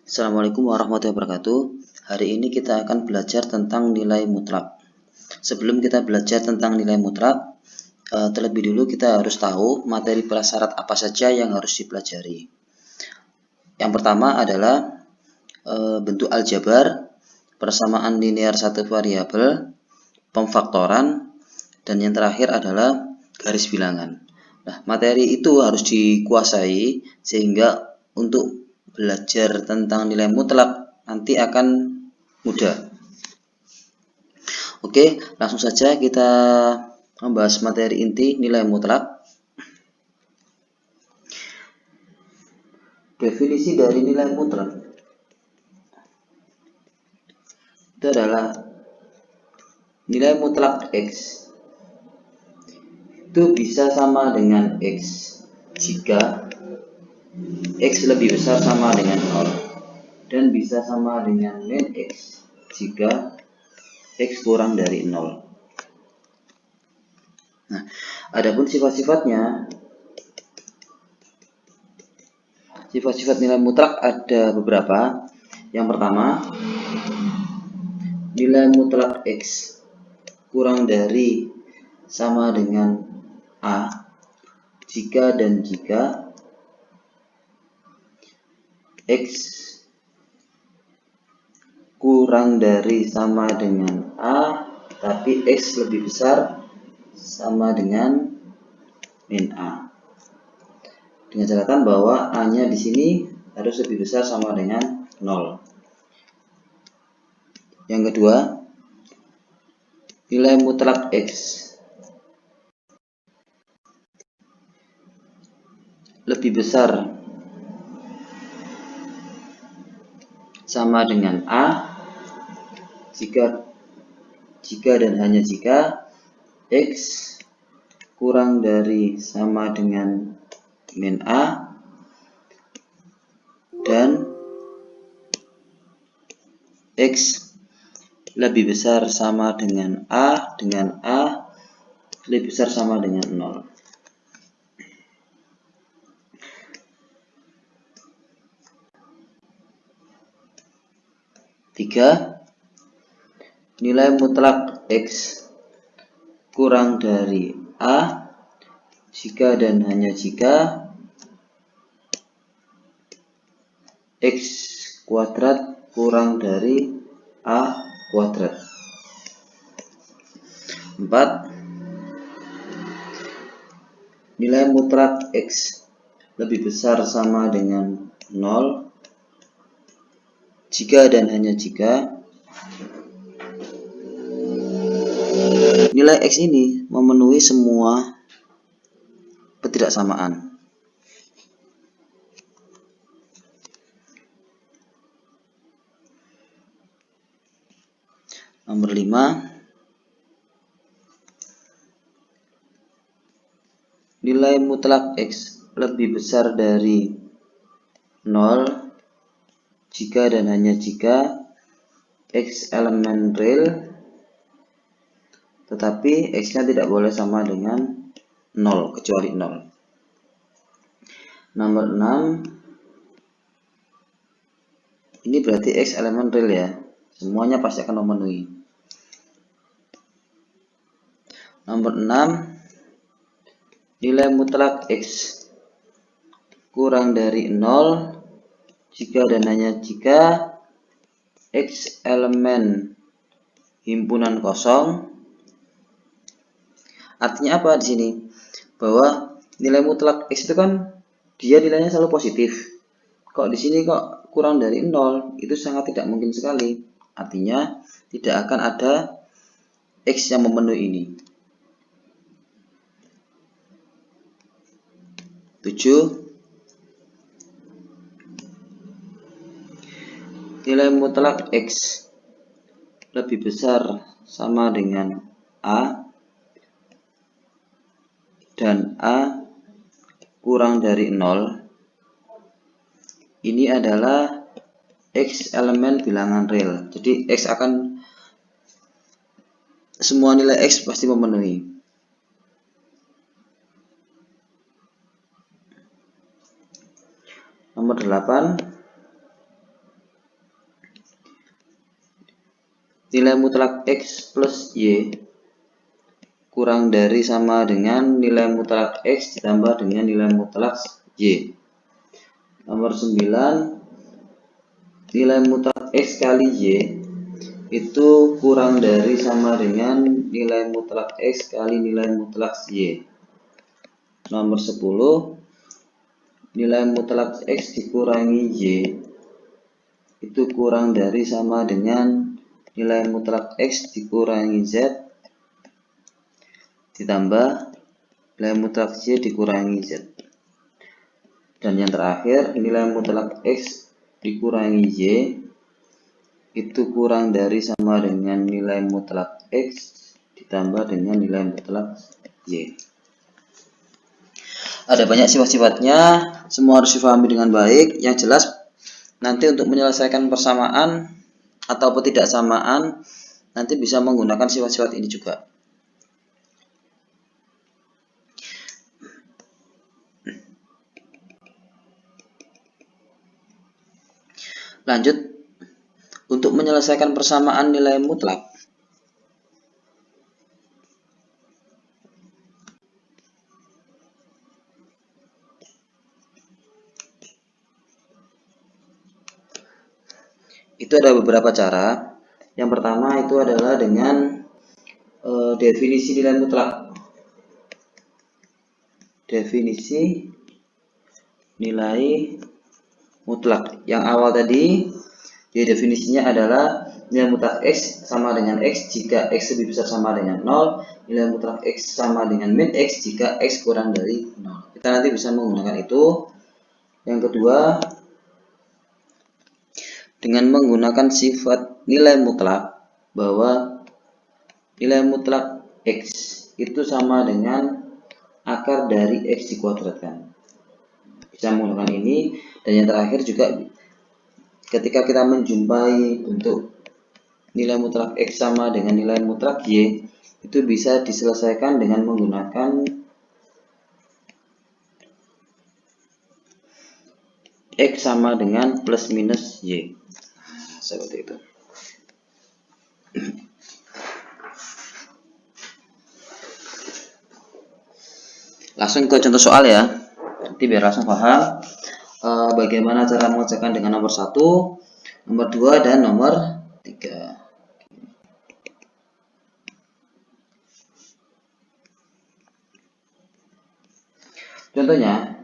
Assalamualaikum warahmatullahi wabarakatuh. Hari ini kita akan belajar tentang nilai mutlak. Sebelum kita belajar tentang nilai mutlak, terlebih dulu kita harus tahu materi prasyarat apa saja yang harus dipelajari. Yang pertama adalah bentuk aljabar, persamaan linear satu variabel, pemfaktoran, dan yang terakhir adalah garis bilangan. Nah, materi itu harus dikuasai sehingga untuk belajar tentang nilai mutlak nanti akan mudah. Oke, langsung saja kita membahas materi inti nilai mutlak. Definisi dari nilai mutlak itu adalah nilai mutlak X itu bisa sama dengan X jika X lebih besar sama dengan 0 dan bisa sama dengan min X jika X kurang dari 0. Nah, adapun sifat-sifat nilai mutlak ada beberapa. Yang pertama, nilai mutlak X kurang dari sama dengan A jika dan jika X kurang dari sama dengan A tapi X lebih besar sama dengan min A, dengan catatan bahwa A-nya di sini harus lebih besar sama dengan 0. Yang kedua, nilai mutlak X lebih besar sama dengan A jika dan hanya jika X kurang dari sama dengan min A dan X lebih besar sama dengan A lebih besar sama dengan 0. Tiga, nilai mutlak X kurang dari A jika dan hanya jika X kuadrat kurang dari A kuadrat. 4, nilai mutlak X lebih besar sama dengan 0 jika dan hanya jika nilai X ini memenuhi semua ketidaksamaan. Nomor 5, nilai mutlak X lebih besar dari 0 jika dan hanya jika X elemen real tetapi X-nya tidak boleh sama dengan 0 kecuali 0. Nomor 6, ini berarti X elemen real ya, semuanya pasti akan memenuhi. Nomor 6, nilai mutlak X kurang dari 0 jika dan hanya jika X elemen himpunan kosong. Artinya apa di sini? Bahwa nilai mutlak X itu kan dia nilainya selalu positif. Kok di sini kok kurang dari 0? Itu sangat tidak mungkin sekali. Artinya tidak akan ada X yang memenuhi ini. 7, nilai mutlak X lebih besar sama dengan A dan A kurang dari 0. Ini adalah X elemen bilangan real. Jadi X akan semua nilai X pasti memenuhi. Nomor 8, nilai mutlak X plus Y kurang dari sama dengan nilai mutlak X ditambah dengan nilai mutlak Y. Nomor 9, nilai mutlak X kali Y itu kurang dari sama dengan nilai mutlak X kali nilai mutlak Y. Nomor 10, nilai mutlak X dikurangi Y itu kurang dari sama dengan nilai mutlak X dikurangi Z ditambah nilai mutlak Y dikurangi Z. Dan yang terakhir, nilai mutlak X dikurangi Y itu kurang dari sama dengan nilai mutlak X ditambah dengan nilai mutlak Y. Ada banyak sifat-sifatnya, semua harus dipahami dengan baik. Yang jelas nanti untuk menyelesaikan persamaan atau ketidaksamaan nanti bisa menggunakan sifat-sifat ini juga. Lanjut, untuk menyelesaikan persamaan nilai mutlak, itu ada beberapa cara. Yang pertama itu adalah dengan definisi nilai mutlak. Definisi nilai mutlak. Yang awal tadi, definisinya adalah nilai mutlak X sama dengan X jika X lebih besar sama dengan 0. Nilai mutlak X sama dengan min X jika X kurang dari 0. Kita nanti bisa menggunakan itu. Yang kedua, dengan menggunakan sifat nilai mutlak, bahwa nilai mutlak X itu sama dengan akar dari X dikuadratkan. Bisa menggunakan ini. Dan yang terakhir juga, ketika kita menjumpai bentuk nilai mutlak X sama dengan nilai mutlak Y, itu bisa diselesaikan dengan menggunakan X sama dengan plus minus Y. Seperti itu. Langsung ke contoh soal ya, nanti biar langsung paham bagaimana cara mengerjakan dengan nomor 1, nomor 2, dan nomor 3. Contohnya,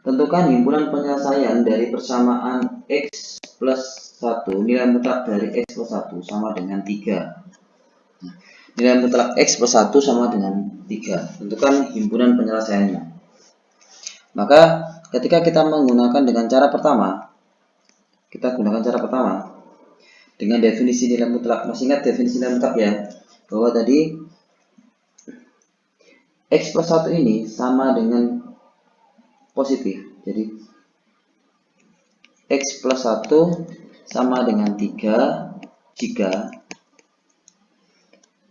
tentukan himpunan penyelesaian dari persamaan X plus 1, nilai mutlak dari X plus 1 sama dengan 3. Nilai mutlak X plus 1 sama dengan 3. Tentukan himpunan penyelesaiannya. Maka ketika kita menggunakan dengan cara pertama, dengan definisi nilai mutlak. Masih ingat definisi nilai mutlak ya? Bahwa tadi X plus 1 ini sama dengan positif. Jadi X plus 1 sama dengan 3 jika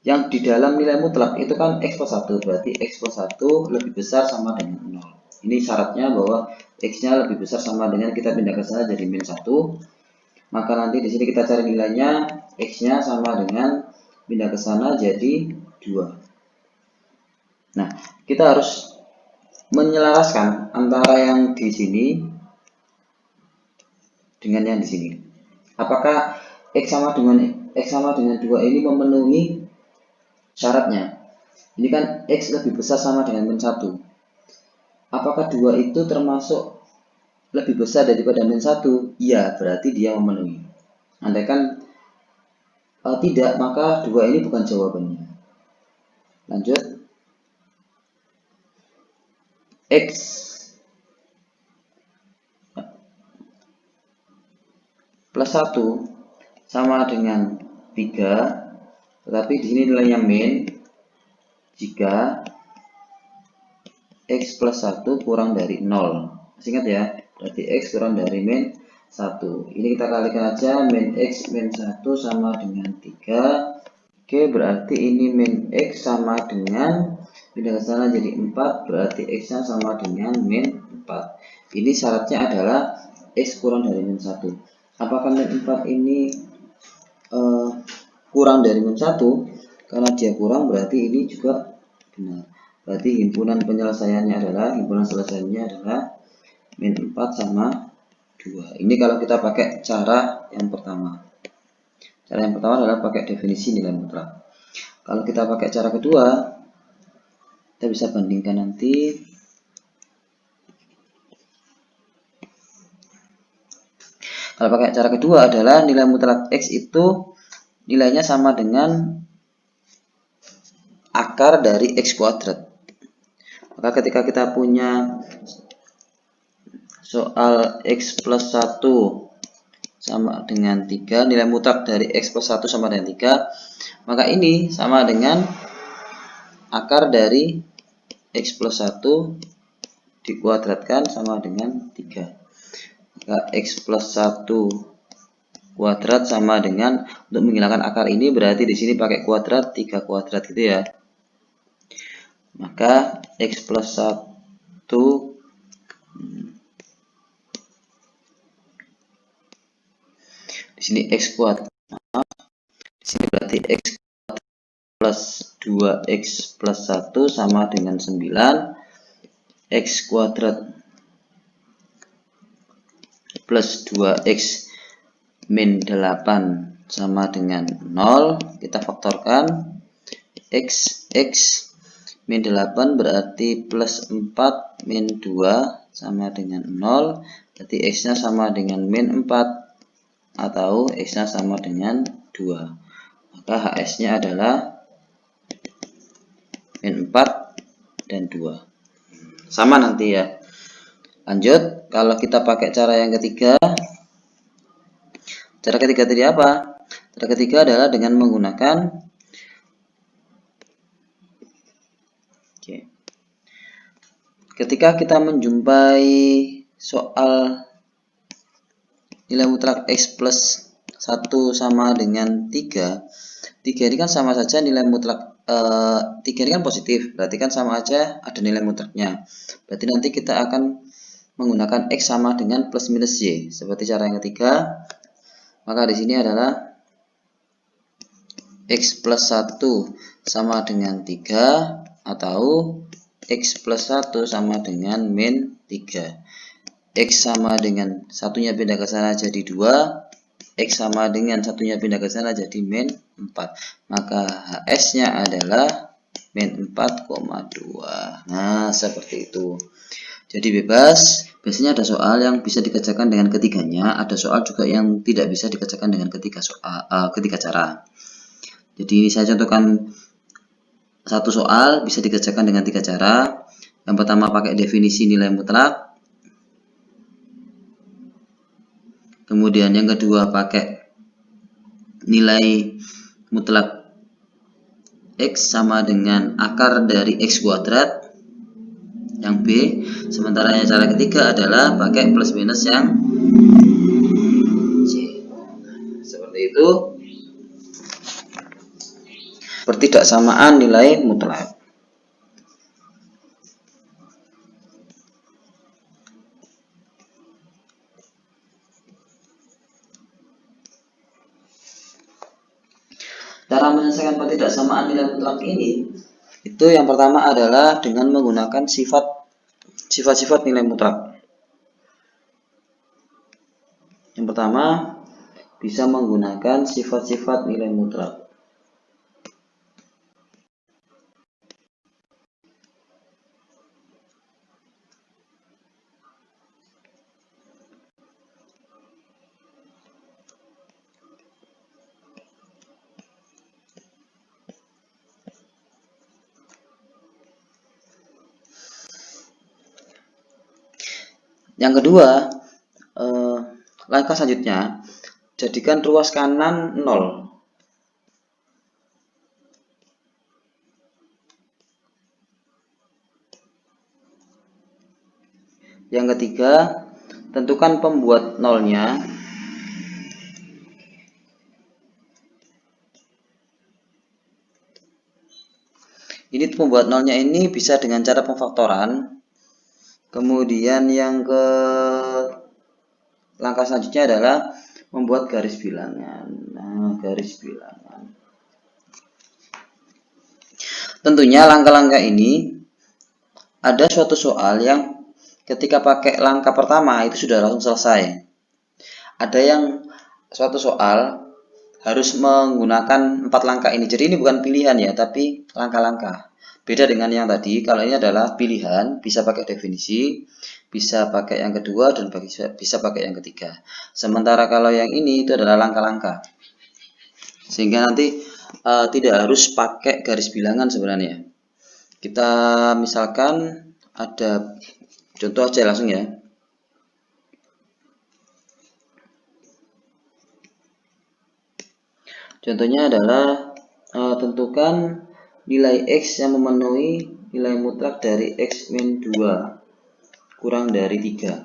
yang di dalam nilai mutlak itu kan X plus 1, berarti X plus 1 lebih besar sama dengan 0. Ini syaratnya bahwa X-nya lebih besar sama dengan, kita pindah ke sana jadi min 1. Maka nanti di sini kita cari nilainya, X-nya sama dengan pindah ke sana jadi 2. Nah, kita harus menyelaraskan antara yang di sini dengan yang di sini. Apakah X sama dengan 2 ini memenuhi syaratnya? Ini kan X lebih besar sama dengan min 1. Apakah 2 itu termasuk lebih besar daripada min 1? Iya, berarti dia memenuhi. Andaikan tidak, maka 2 ini bukan jawabannya. Lanjut. X plus 1 sama dengan 3, tetapi di sini nilainya min jika X plus 1 kurang dari 0. Masih ingat ya, berarti X kurang dari min 1. Ini kita kalikan aja, min X min 1 sama dengan 3. Oke, berarti ini min X sama dengan, pindah ke sana jadi 4, berarti X-nya sama dengan min 4. Ini syaratnya adalah X kurang dari min 1. Apakah min 4 ini kurang dari min 1, karena dia kurang berarti ini juga benar. Berarti himpunan selesaiannya adalah min 4 sama 2. Ini kalau kita pakai cara yang pertama. Cara yang pertama adalah pakai definisi nilai mutlak. Kalau kita pakai cara kedua, kita bisa bandingkan nanti. Kalau pakai cara kedua adalah nilai mutlak X itu nilainya sama dengan akar dari X kuadrat. Maka ketika kita punya soal X plus 1 sama dengan 3, nilai mutlak dari X plus 1 sama dengan 3, maka ini sama dengan akar dari X plus 1 dikuadratkan sama dengan 3. Maka X plus 1 kuadrat sama dengan, untuk menghilangkan akar ini berarti di sini pakai kuadrat, 3 kuadrat gitu ya. Maka X plus 1 di sini X kuadrat, di sini berarti X kuadrat plus 2X plus 1 sama dengan 9. X kuadrat plus 2X min 8 sama dengan 0. Kita faktorkan. X min 8 berarti plus 4 min 2 sama dengan 0. Berarti X nya sama dengan min 4 atau X nya sama dengan 2. Maka HS nya adalah min 4 dan 2. Sama nanti ya. Lanjut, kalau kita pakai cara yang ketiga. Cara ketiga tadi apa? Cara ketiga adalah dengan menggunakan ketika kita menjumpai soal nilai mutlak X plus 1 sama dengan 3. 3 ini kan sama saja nilai mutlak 3 ini kan positif, berarti kan sama aja ada nilai mutlaknya. Berarti nanti kita akan menggunakan X sama dengan plus minus Y seperti cara yang ketiga. Maka di sini adalah X plus 1 sama dengan 3 atau X plus 1 sama dengan min 3. X sama dengan satunya pindah ke sana jadi 2. X sama dengan satunya pindah ke sana jadi min 4. Maka HS nya adalah min 4,2. Nah, seperti itu. Jadi bebas. Biasanya ada soal yang bisa dikerjakan dengan ketiganya, ada soal juga yang tidak bisa dikerjakan dengan ketiga cara. Jadi ini saya contohkan satu soal bisa dikerjakan dengan 3 cara. Yang pertama pakai definisi nilai mutlak. Kemudian yang kedua pakai nilai mutlak X sama dengan akar dari X kuadrat. Yang B, sementara yang cara ketiga adalah pakai plus minus yang C. Seperti itu. Pertidaksamaan nilai mutlak. Cara menyelesaikan pertidaksamaan nilai mutlak ini, itu yang pertama adalah dengan menggunakan sifat-sifat nilai mutlak. Yang pertama, bisa menggunakan sifat-sifat nilai mutlak. Yang kedua, langkah selanjutnya, jadikan ruas kanan 0. Yang ketiga, tentukan pembuat nolnya. Ini pembuat nolnya ini bisa dengan cara pemfaktoran. Kemudian yang ke langkah selanjutnya adalah membuat garis bilangan. Nah, garis bilangan. Tentunya langkah-langkah ini ada suatu soal yang ketika pakai langkah pertama itu sudah langsung selesai. Ada yang suatu soal harus menggunakan 4 langkah ini. Jadi ini bukan pilihan ya, tapi langkah-langkah. Beda dengan yang tadi, kalau ini adalah pilihan, bisa pakai definisi, bisa pakai yang kedua, dan bisa pakai yang ketiga. Sementara kalau yang ini itu adalah langkah-langkah. Sehingga nanti tidak harus pakai garis bilangan sebenarnya. Kita misalkan ada contoh aja langsung ya. Contohnya adalah tentukan nilai X yang memenuhi nilai mutlak dari X min 2 kurang dari 3.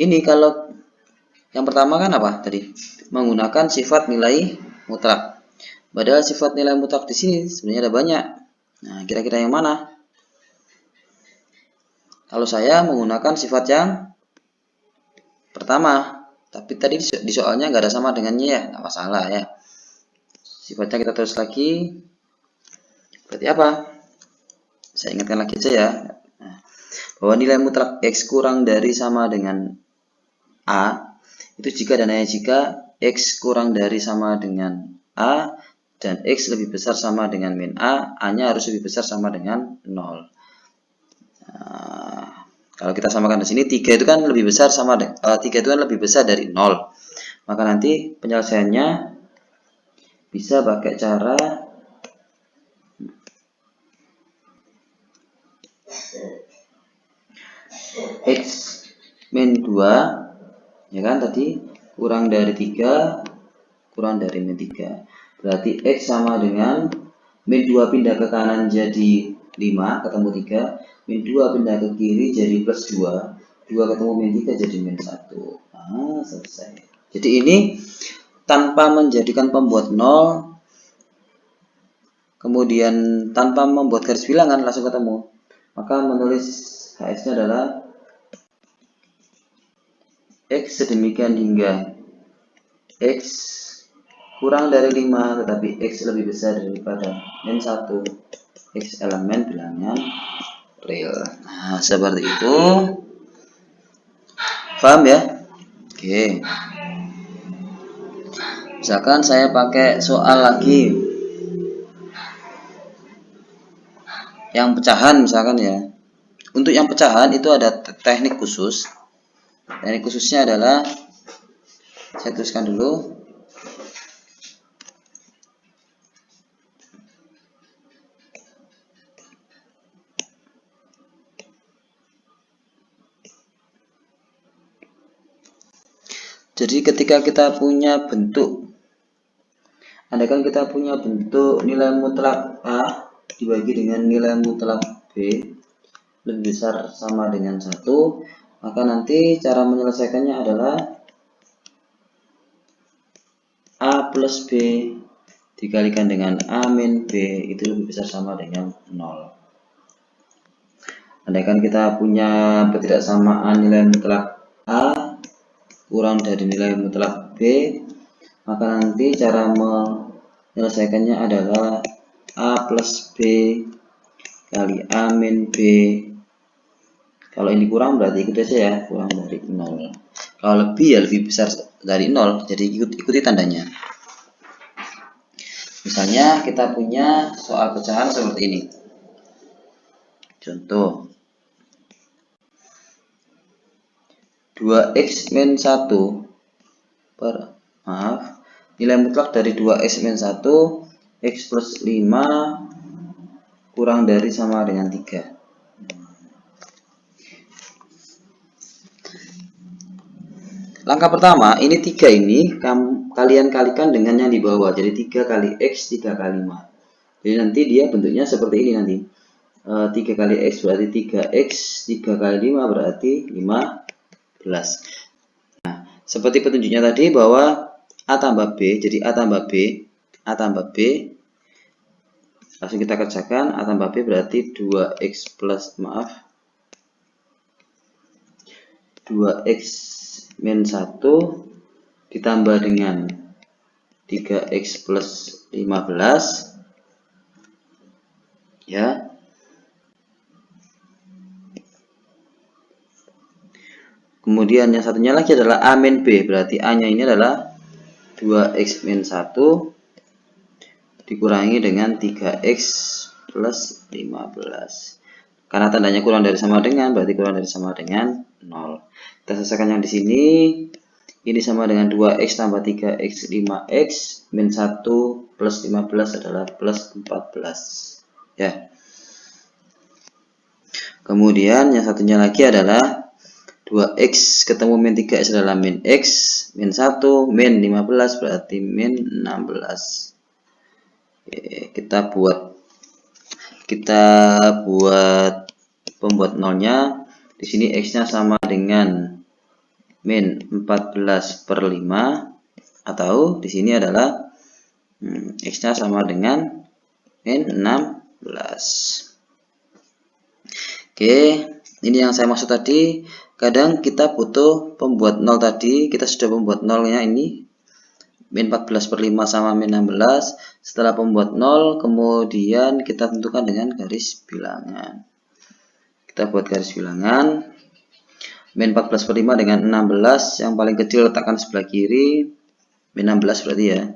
Ini kalau yang pertama kan apa tadi? Menggunakan sifat nilai mutlak. Padahal sifat nilai mutlak di sini sebenarnya ada banyak. Nah, kira-kira yang mana? Kalau saya menggunakan sifat yang pertama. Tapi tadi di soalnya nggak ada sama dengannya ya, nggak masalah ya. Sifatnya kita terus lagi. Berarti apa? Saya ingatkan lagi aja ya. Nah, bahwa nilai mutlak X kurang dari sama dengan A, itu jika dan hanya jika X kurang dari sama dengan A, dan X lebih besar sama dengan min A, A-nya harus lebih besar sama dengan 0. Nah, kalau kita samakan di sini 3 itu kan lebih besar sama 3 itu kan lebih besar dari 0. Maka nanti penyelesaiannya bisa pakai cara X min 2 ya kan tadi kurang dari 3 kurang dari min 3. Berarti X sama dengan min 2 pindah ke kanan jadi 5 ketemu 3, min 2 pindah ke kiri jadi plus 2, 2 ketemu min 3 jadi min 1. Nah, selesai. Jadi ini tanpa menjadikan pembuat 0, kemudian tanpa membuat garis bilangan langsung ketemu. Maka menulis HS-nya adalah X sedemikian hingga X kurang dari 5 tetapi X lebih besar daripada min 1, X elemen bilangan real. Nah, seperti itu. Paham ya? Oke. Misalkan saya pakai soal lagi yang pecahan misalkan ya. Untuk yang pecahan itu ada teknik khusus. Teknik khususnya adalah saya tuliskan dulu. Jadi ketika kita punya bentuk, andaikan kita punya bentuk nilai mutlak A dibagi dengan nilai mutlak B lebih besar sama dengan 1, maka nanti cara menyelesaikannya adalah A plus B dikalikan dengan A min B itu lebih besar sama dengan 0. Andaikan kita punya ketidaksamaan nilai mutlak A kurang dari nilai mutlak B, maka nanti cara menyelesaikannya adalah A plus B kali A min B. Kalau ini kurang berarti ikuti aja ya, kurang dari 0. Kalau lebih ya lebih besar dari 0, jadi ikuti tandanya. Misalnya kita punya soal pecahan seperti ini. Contoh 2x min 1 nilai mutlak dari 2x min 1 x plus 5 kurang dari sama dengan 3. Langkah pertama, ini 3 ini kalian kalikan dengan yang di bawah. Jadi 3 kali x 3 kali 5. Jadi nanti dia bentuknya seperti ini nanti. 3 kali x berarti 3x, 3 kali 5 berarti 15. Nah, seperti petunjuknya tadi bahwa A tambah B, jadi A tambah B, langsung kita kerjakan. A tambah B berarti 2x min 1 ditambah dengan 3x plus 15 ya. Kemudian yang satunya lagi adalah A min B, berarti A nya ini adalah 2x min 1 dikurangi dengan 3x plus 15. Karena tandanya kurang dari sama dengan, berarti kurang dari sama dengan 0. Kita selesaikan yang di sini. Ini sama dengan 2x tambah 3x 5x min 1 plus 15 adalah plus 14. Ya. Kemudian yang satunya lagi adalah 2x ketemu min 3x adalah min x, min 1, min 15 berarti min 16. Oke, kita buat pembuat nolnya. Di sini x-nya sama dengan min 14 per 5 atau di sini adalah x-nya sama dengan min 16. Oke, ini yang saya maksud tadi. Kadang kita butuh pembuat nol tadi, kita sudah membuat nolnya ini min 14 per 5 sama min 16. Setelah pembuat nol, kemudian kita tentukan dengan garis bilangan. Kita buat garis bilangan. Min 14 per 5 dengan 16, yang paling kecil letakkan sebelah kiri, min 16 berarti ya.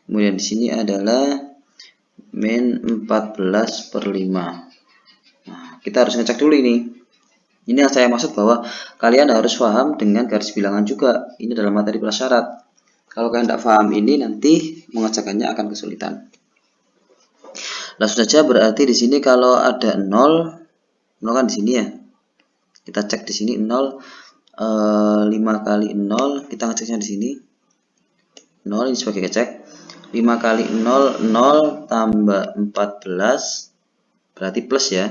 Kemudian di sini adalah min 14 per 5. Nah, kita harus ngecek dulu ini. Ini yang saya maksud bahwa kalian harus paham dengan garis bilangan juga. Ini adalah materi prasyarat. Kalau kalian tidak paham ini, nanti mengerjakannya akan kesulitan. Langsung saja, berarti di sini kalau ada 0 kan di sini ya. Kita cek di sini 0, 5 kali 0, kita ngeceknya di sini. 0 ini sebagai ngecek. 5 kali 0, 0 tambah 14, berarti plus ya.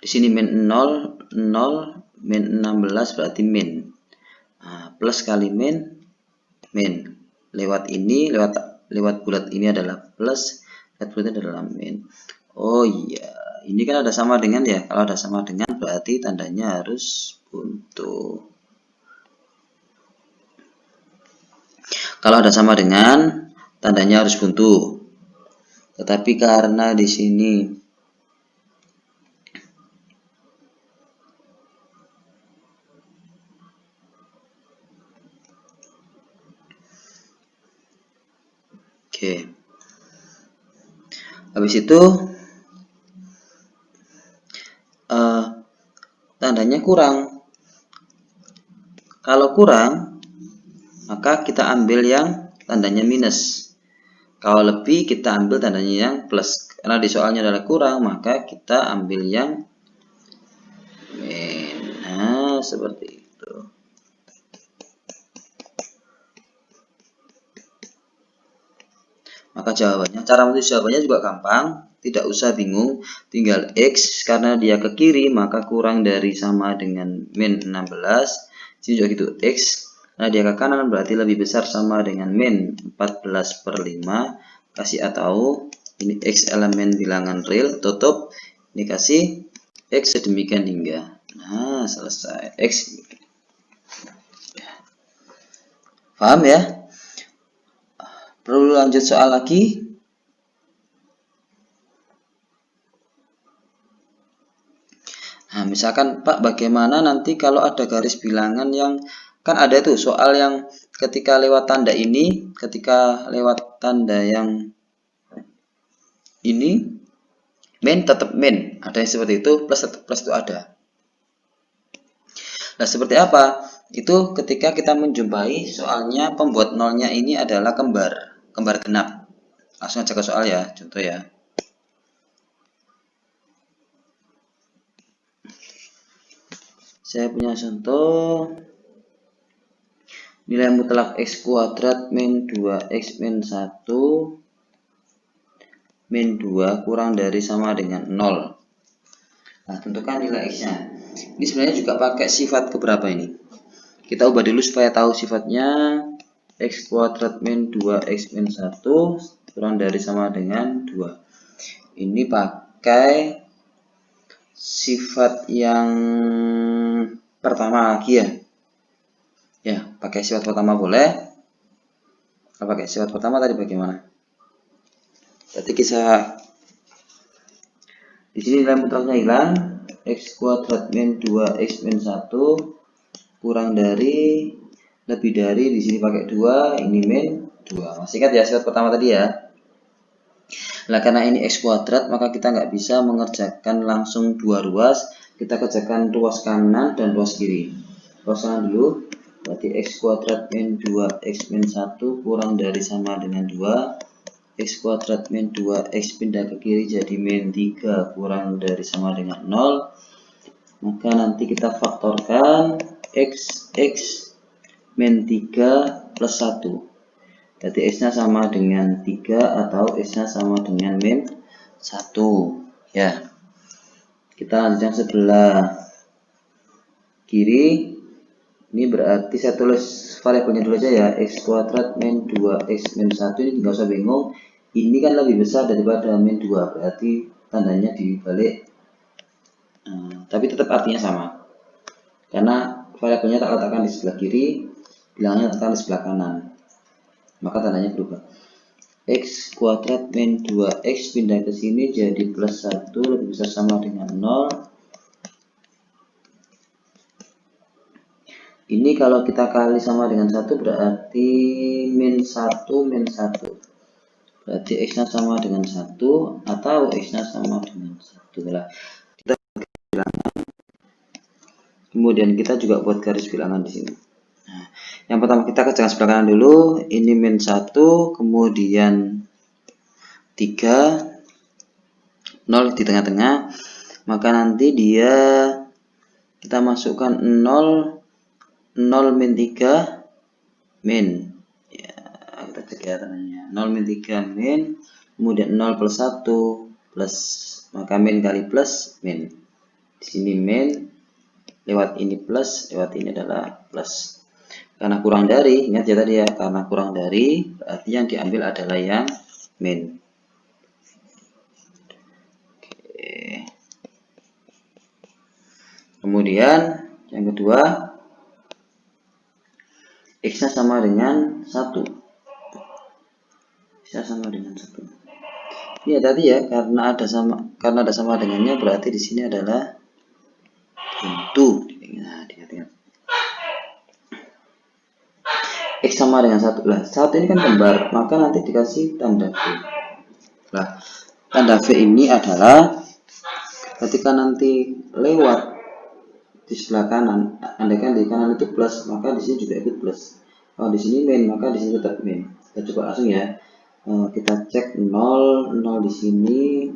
Di sini min 0, 0, min 16 berarti min. Nah, plus kali min, min. Lewat ini, lewat bulat ini adalah plus, lewat bulat ini adalah min. Oh iya, ini kan ada sama dengan ya. Kalau ada sama dengan berarti tandanya harus buntu. Kalau ada sama dengan, tandanya harus buntu. Tetapi karena di sini habis itu tandanya kurang. Kalau kurang, maka kita ambil yang tandanya minus. Kalau lebih, kita ambil tandanya yang plus. Karena di soalnya adalah kurang, maka kita ambil yang min. Nah, seperti itu. Maka jawabannya, cara menulis jawabannya juga gampang, tidak usah bingung, tinggal x karena dia ke kiri maka kurang dari sama dengan min 16. Sini juga gitu, x karena dia ke kanan berarti lebih besar sama dengan min 14 per 5. Kasih atau ini x elemen bilangan real, tutup, ini kasih x sedemikian hingga. Nah, selesai. X. Paham ya? Perlu lanjut soal lagi? Nah, misalkan Pak, bagaimana nanti kalau ada garis bilangan yang kan ada tuh soal yang ketika lewat tanda ini, ketika lewat tanda yang ini, min tetap min. Ada yang seperti itu, plus tetap plus itu ada. Nah, seperti apa? Itu ketika kita menjumpai soalnya pembuat nolnya ini adalah kembar genap. Langsung aja ke soal ya, contoh ya. Saya punya contoh nilai mutlak x kuadrat min 2x min 1 min 2 kurang dari sama dengan 0. Nah, tentukan nilai x-nya. Ini sebenarnya juga pakai sifat keberapa ini? Kita ubah dulu supaya tahu sifatnya. X kuadrat min 2x min 1 kurang dari sama dengan 2. Ini pakai sifat yang pertama lagi ya. pakai sifat pertama boleh. Kalau pakai sifat pertama tadi bagaimana? Berarti kisah di sini nilai mutlaknya hilang. X kuadrat min 2x min 1 kurang dari, lebih dari, di sini pakai 2, ini min 2. Masih ingat ya sifat pertama tadi ya? Nah, karena ini x kuadrat, maka kita nggak bisa mengerjakan langsung dua ruas. Kita kerjakan ruas kanan dan ruas kiri. Ruas kanan dulu, berarti x kuadrat min 2x min 1 kurang dari sama dengan 2. X kuadrat min 2x pindah ke kiri jadi min 3 kurang dari sama dengan 0. Maka nanti kita faktorkan x min 3 plus 1. Berarti x-nya sama dengan 3 atau x-nya sama dengan min 1. Ya. Kita lanjutkan sebelah kiri. Ini berarti saya tulis variabelnya dulu aja ya. X kuadrat min 2x min 1 ini nggak usah bingung. Ini kan lebih besar daripada min 2. Berarti tandanya dibalik. Tapi tetap artinya sama. Karena variabelnya tak letakkan di sebelah kiri, bilangnya letakkan di sebelah kanan. Maka tandanya berubah. X kuadrat min 2x pindah ke sini jadi plus 1 lebih besar sama dengan 0. Ini kalau kita kali sama dengan 1 berarti min 1 min 1. Berarti x-nya sama dengan 1 atau x-nya sama dengan 1 lah. Kita bilangan. Kemudian kita juga buat garis bilangan di sini. Nah, yang pertama kita kerjakan sebelah kanan dulu. Ini min 1, kemudian 3, 0 di tengah-tengah. Maka nanti dia kita masukkan 0 min 3 min. Ya, kita cek ya tandanya. 0 min 3 min, kemudian 0 plus 1 plus, maka min kali plus min. Di sini min, lewat ini plus, lewat ini adalah plus. Karena kurang dari, ingat ya tadi ya, karena kurang dari berarti yang diambil adalah yang min. Oke. Kemudian yang kedua, x-nya sama dengan 1. X-nya sama dengan 1. Ini ya tadi ya, karena ada sama dengannya berarti di sini adalah into. Nah, ingat. X sama dengan 1 lah. 1 ini kan kembar, maka nanti dikasih tanda V. Nah, tanda V ini adalah ketika nanti lewat di sebelah kanan, andaikan di kanan itu plus, maka di sini juga ikut plus. Kalau di sini min, maka di sini tetap min. Kita coba langsung ya. Kita cek 0 di sini.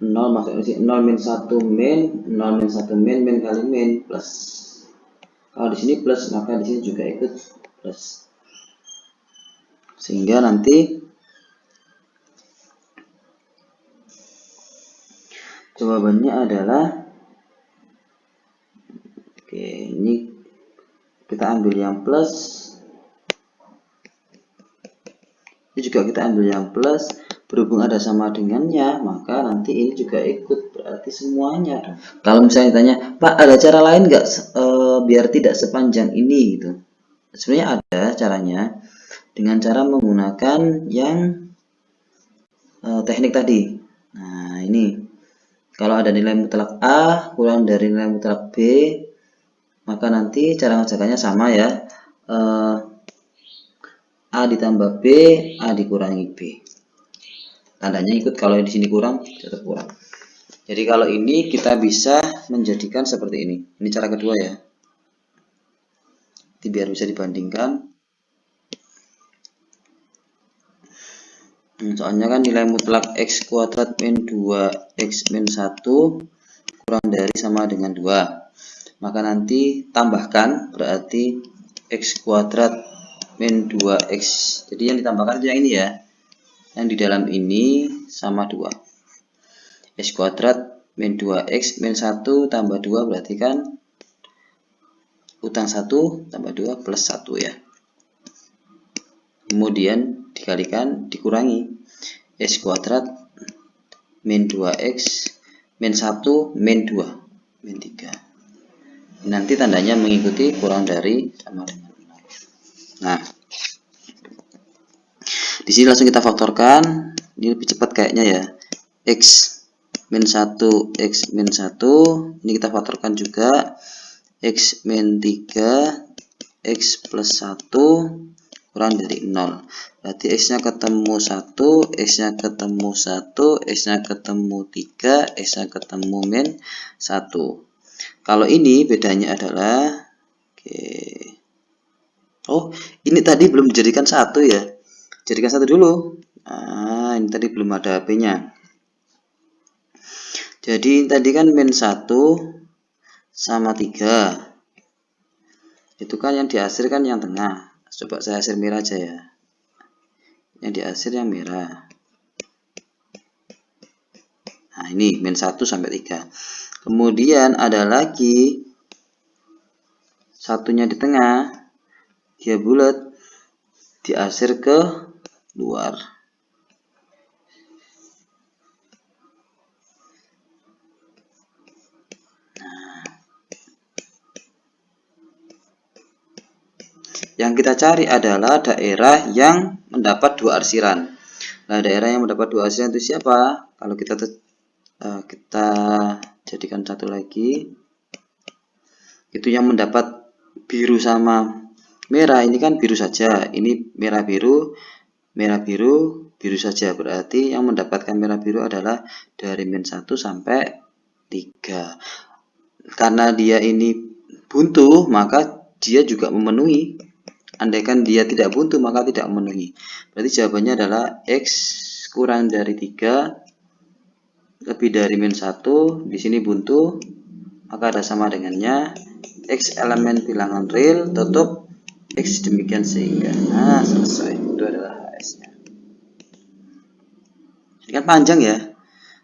0 masuk di sini 0 min 1 min, 0 min 1 min, min kali min plus. Kalau di sini plus, maka di sini juga ikut plus. Sehingga nanti jawabannya adalah, oke, ini kita ambil yang plus, ini juga kita ambil yang plus. Berhubung ada sama dengannya, maka nanti ini juga ikut, berarti semuanya dong. Kalau misalnya tanya, Pak, ada cara lain nggak biar tidak sepanjang ini gitu? Sebenarnya ada caranya, dengan cara menggunakan yang teknik tadi. Nah, ini kalau ada nilai mutlak A kurang dari nilai mutlak B, maka nanti cara mengerjakannya sama ya. A ditambah B, A dikurangi B. Tandanya ikut, kalau di sini kurang, tetap kurang. Jadi kalau ini kita bisa menjadikan seperti ini. Ini cara kedua ya. Ini biar bisa dibandingkan. Soalnya kan nilai mutlak x kuadrat min 2x min 1 kurang dari sama dengan 2. Maka nanti tambahkan, berarti x kuadrat min 2x. Jadi yang ditambahkan itu yang ini ya. Yang di dalam ini sama 2. X kuadrat min 2x min 1 tambah 2 berarti kan utang 1 tambah 2 plus 1 ya. Kemudian dikalikan, dikurangi x kuadrat min 2x min 1 min 2 min 3. Nanti tandanya mengikuti kurang dari sama dengan. Nah, di sini langsung kita faktorkan. Ini lebih cepat kayaknya ya. X min 1, X min 1. Ini kita faktorkan juga. X min 3, X plus 1 kurang dari 0. Berarti X-nya ketemu 1, X-nya ketemu 1, X-nya ketemu 3, X-nya ketemu min 1. Kalau ini bedanya adalah, oh, ini tadi belum dijadikan 1 ya. Jadikan 1 dulu. Nah, ini tadi belum ada HP-nya. Jadi tadi kan min 1 sama 3. Itu kan yang diakhir kan yang tengah. Coba saya akhir merah aja ya. Yang diakhir yang merah. Nah, ini min 1 sampai 3. Kemudian ada lagi satunya di tengah. Dia bulat. Diakhir ke luar. Yang kita cari adalah daerah yang mendapat dua arsiran. Nah, daerah yang mendapat dua arsiran itu siapa? Kalau kita jadikan satu lagi, itu yang mendapat biru sama merah. Ini kan biru saja. Ini merah biru, biru saja. Berarti yang mendapatkan merah biru adalah dari min 1 sampai 3. Karena dia ini buntu, maka dia juga memenuhi. Andaikan dia tidak buntu, maka tidak memenuhi. Berarti jawabannya adalah X kurang dari 3 lebih dari min 1. Di sini buntu, maka ada sama dengannya X elemen bilangan real tutup X demikian sehingga. Nah, selesai. Itu adalah HS-nya. Ini kan panjang ya.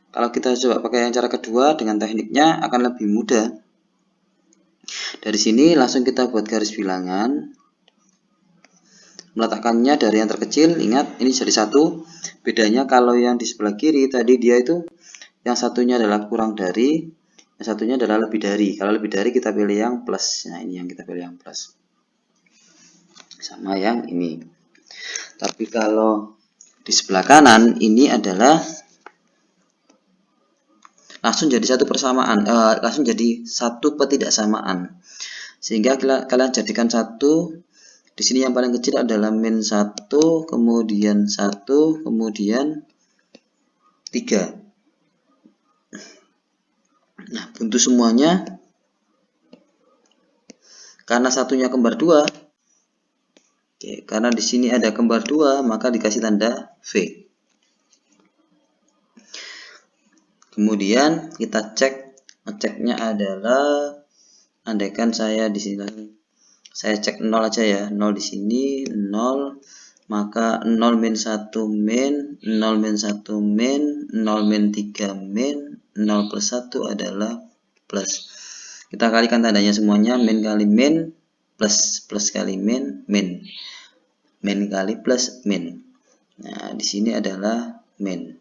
Kalau kita coba pakai yang cara kedua dengan tekniknya akan lebih mudah. Dari sini langsung kita buat garis bilangan. Meletakkannya dari yang terkecil, ingat ini jadi 1. Bedanya kalau yang di sebelah kiri tadi dia itu yang satunya adalah kurang dari, yang satunya adalah lebih dari. Kalau lebih dari kita pilih yang plus. Nah, ini yang kita pilih yang plus. Sama yang ini. Tapi kalau di sebelah kanan ini adalah langsung jadi satu persamaan, langsung jadi satu ketidaksamaan. Sehingga kalian jadikan satu. Di sini yang paling kecil adalah min 1, kemudian 1, kemudian 3. Nah, buntu semuanya. Karena satunya kembar 2. Oke, karena di sini ada kembar 2, maka dikasih tanda V. Kemudian kita cek, ngeceknya adalah andaikan saya di sini saya cek 0 aja ya, 0 di sini 0, maka 0 min 1 min, 0 min 1 min, 0 min 3 min, 0 plus 1 adalah plus. Kita kalikan tandanya semuanya, min kali min, plus kali min, min kali plus min. Nah, di sini adalah min.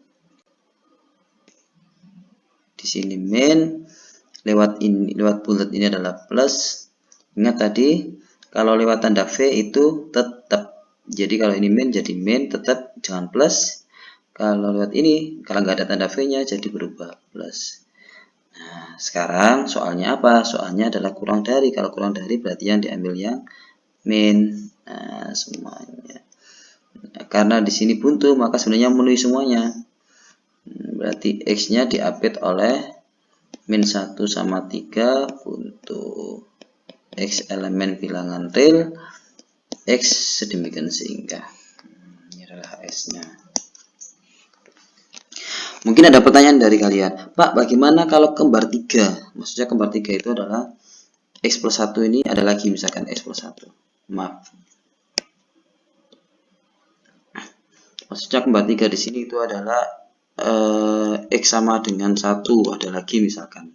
Di sini min, lewat bulat ini adalah plus. Ingat tadi kalau lewat tanda V itu tetap. Jadi kalau ini min jadi min, tetap jangan plus. Kalau lewat ini, kalau nggak ada tanda V-nya jadi berubah plus. Nah, sekarang soalnya apa? Soalnya adalah kurang dari. Kalau kurang dari berarti yang diambil yang min. Nah, semuanya. Nah, karena di sini buntu, maka sebenarnya memenuhi semuanya. Berarti X-nya diapit oleh min 1 sama 3 buntu. X elemen bilangan real, X sedemikian sehingga. Ini adalah S-nya. Mungkin ada pertanyaan dari kalian, Pak, bagaimana kalau kembar 3? Maksudnya kembar 3 itu adalah X plus 1 ini ada lagi misalkan X plus 1. Maaf. Maksudnya kembar 3 di sini itu adalah X sama dengan 1 ada lagi misalkan.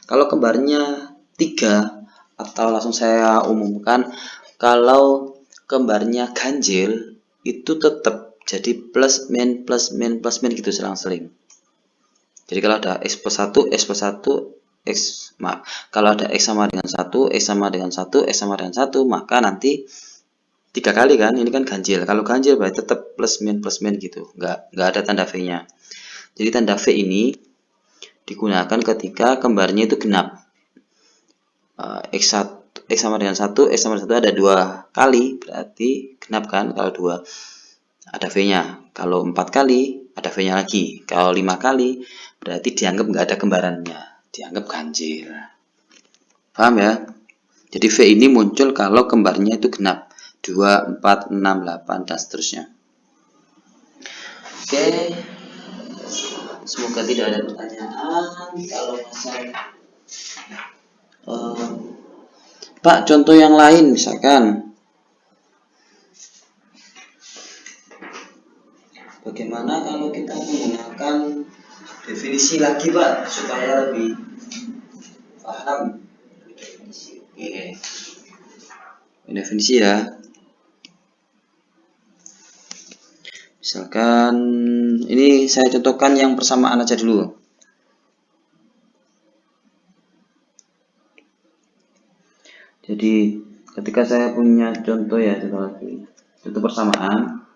Kalau kembarnya 3, atau langsung saya umumkan, kalau kembarnya ganjil itu tetap jadi plus min gitu selang-seling. Jadi kalau ada X plus 1, X plus 1, X, maaf, kalau ada X sama dengan 1, X sama dengan 1, X sama dengan 1, maka nanti 3 kali kan, ini kan ganjil. Kalau ganjil berarti tetap plus min gitu, nggak ada tanda V-nya. Jadi tanda V ini digunakan ketika kembarnya itu genap. X1 X sama dengan 1, X sama dengan 1 ada 2 kali, berarti genap kan. Kalau 2 ada V-nya, kalau 4 kali ada V-nya lagi, kalau 5 kali berarti dianggap nggak ada kembarannya, dianggap ganjil. Paham ya? Jadi V ini muncul kalau kembarnya itu genap, 2, 4, 6, 8 dan seterusnya. Oke, semoga tidak ada pertanyaan. Kalau masalah Pak, contoh yang lain misalkan bagaimana kalau kita menggunakan definisi lagi Pak, supaya lebih paham. Oke, definisi ya. Misalkan ini saya contohkan yang persamaan aja dulu. Jadi ketika saya punya contoh ya, contoh persamaan.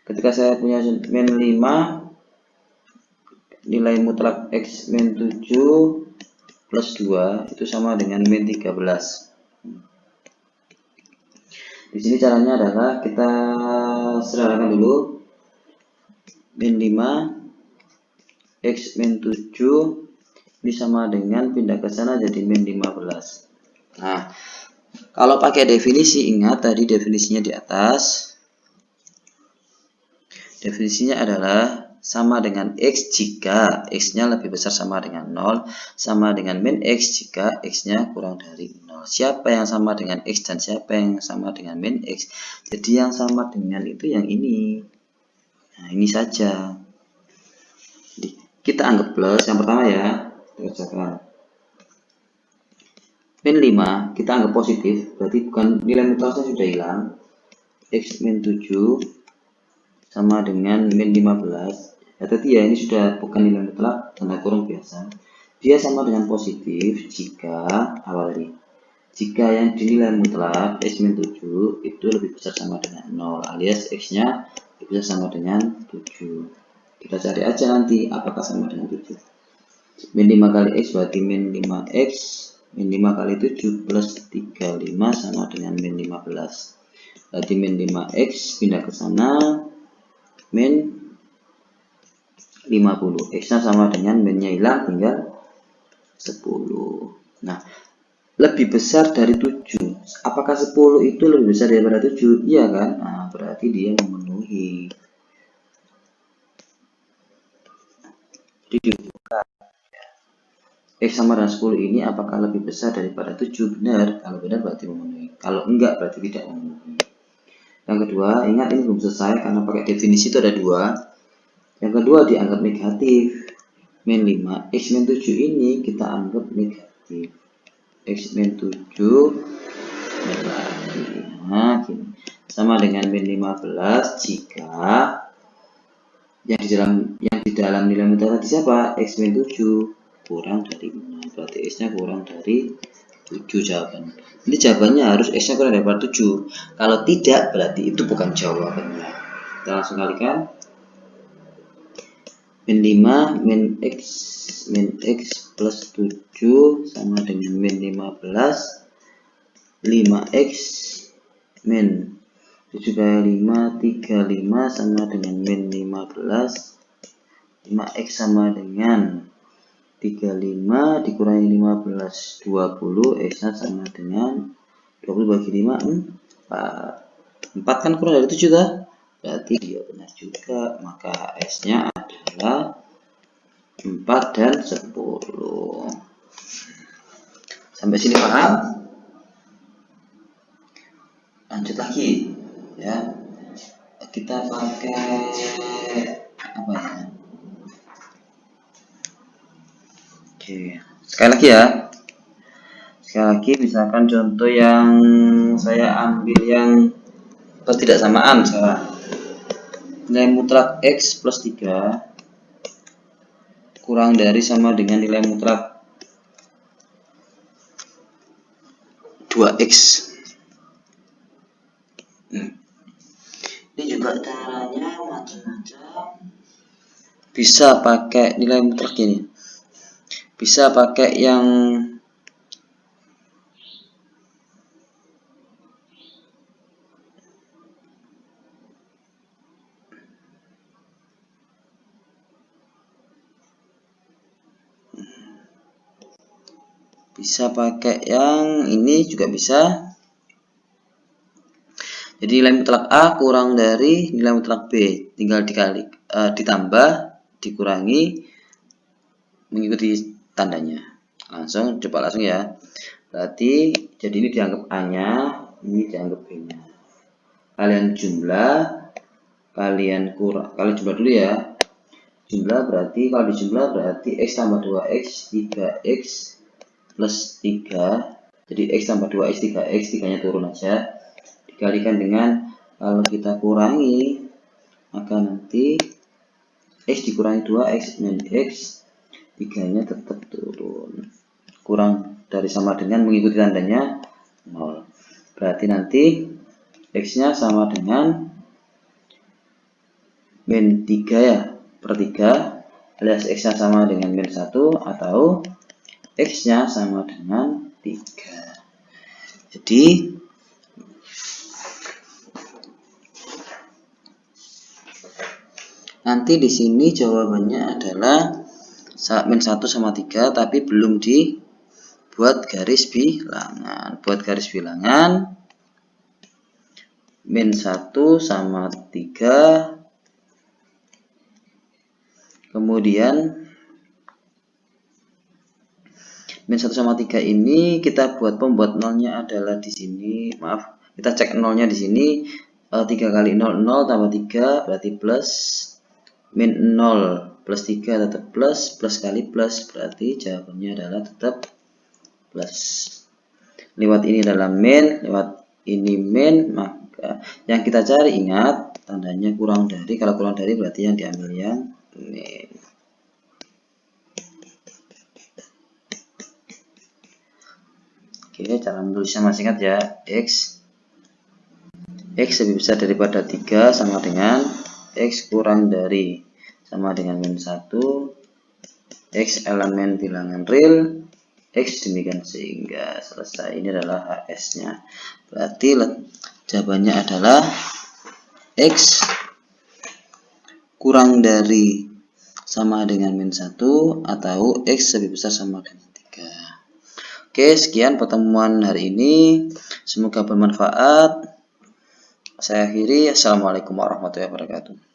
Ketika saya punya min 5, nilai mutlak X min 7 plus 2 itu sama dengan min 13. Di sini caranya adalah kita sederhanakan dulu. Min 5 X min 7 ini sama dengan pindah ke sana jadi min 15. Nah, kalau pakai definisi, ingat tadi definisinya di atas. Definisinya adalah sama dengan X jika X-nya lebih besar sama dengan 0, sama dengan min X jika X-nya kurang dari 0. Siapa yang sama dengan X dan siapa yang sama dengan min X? Jadi yang sama dengan itu yang ini. Nah, ini saja. Jadi, kita anggap plus yang pertama ya. Kerjakan. Min 5 kita anggap positif, berarti bukan nilai mutlaknya sudah hilang. X min 7 sama dengan min 15. Ya tadi ya, ini sudah bukan nilai mutlak, tanda kurung biasa. Dia sama dengan positif jika apa tadi? Jika yang dinilai mutlak X min 7 itu lebih besar sama dengan 0, alias X-nya lebih besar sama dengan 7. Kita cari aja nanti apakah sama dengan 7. Min 5 kali X berarti min 5X. Min 5 kali 7 plus 35 sama dengan min 15. Berarti min 5X pindah ke sana, min 50. X-nya sama dengan min-nya hilang, tinggal 10. Nah, lebih besar dari 7. Apakah 10 itu lebih besar daripada 7? Iya kan? Nah, berarti dia memenuhi. Jadi dibuka. X sama dengan 10 ini apakah lebih besar daripada 7? Benar. Kalau benar berarti memenuhi. Kalau enggak berarti tidak memenuhi. Yang kedua, ingat ini belum selesai karena pakai definisi itu ada 2. Yang kedua dianggap negatif. Min 5, X min 7 ini kita anggap negatif. X min 7 negatif. Nah, gini. Sama dengan min 15 jika yang di dalam nilai mutlak tadi siapa? X min 7 kurang dari 6, berarti X-nya kurang dari 7 jawaban. Ini jawabannya harus X-nya kurang daripada 7. Kalau tidak, berarti itu bukan jawabannya. Kita langsung kalikan. Min 5 min X plus 7 sama dengan min 15. 5X min 7 kali 5, 35 sama dengan min 15. 5X sama dengan 35 dikurangi 15, 20. X-nya sama dengan 20 bagi 5, 4. 4 kan kurang dari 7 dah. Berarti dia benar juga. Maka S-nya adalah 4 dan 10. Sampai sini paham? Lanjut lagi ya. Kita pakai apa ya? Oke, sekali lagi ya. Sekali lagi misalkan contoh yang saya ambil yang ketidaksamaan sekarang. Nilai mutlak X plus 3 kurang dari sama dengan nilai mutlak 2X. bisa pakai nilai mutlak ini, bisa pakai yang ini juga bisa. Jadi nilai mutlak A kurang dari nilai mutlak B, tinggal ditambah, dikurangi, mengikuti tandanya. Coba langsung ya. Berarti jadi ini dianggap A-nya, ini dianggap B-nya. Kalian jumlah, kalian jumlah dulu ya. Jumlah berarti kalau dijumlah berarti X tambah 2X 3X plus 3. Jadi X tambah 2X 3X, 3-nya turun aja. Dikalikan dengan, kalau kita kurangi, maka nanti X dikurangi 2X min X, 3-nya tetap turun. Kurang dari sama dengan mengikuti tandanya 0. Berarti nanti X-nya sama dengan min 3 ya, per 3, alias X-nya sama dengan min 1 atau X-nya sama dengan 3. Jadi nanti di sini jawabannya adalah min 1 sama 3, tapi belum dibuat garis bilangan. Buat garis bilangan, min 1 sama 3, kemudian min 1 sama 3 ini kita buat pembuat nolnya adalah di sini. Maaf, kita cek nolnya di sini. 3 kali 0, 0 tambah 3 berarti plus. Min 0 plus 3 tetap plus, plus kali plus, berarti jawabannya adalah tetap plus. Lewat ini adalah min, lewat ini min, maka yang kita cari, ingat tandanya kurang dari. Kalau kurang dari berarti yang diambil yang min. Oke, cara menulisnya masih ingat ya. X lebih besar daripada 3 sama dengan X kurang dari sama dengan min 1, X elemen bilangan real, X demikian sehingga selesai. Ini adalah HS-nya. Berarti jawabannya adalah X kurang dari sama dengan min 1 atau X lebih besar sama dengan 3. Oke, sekian pertemuan hari ini. Semoga bermanfaat. Saya akhiri. Assalamualaikum warahmatullahi wabarakatuh.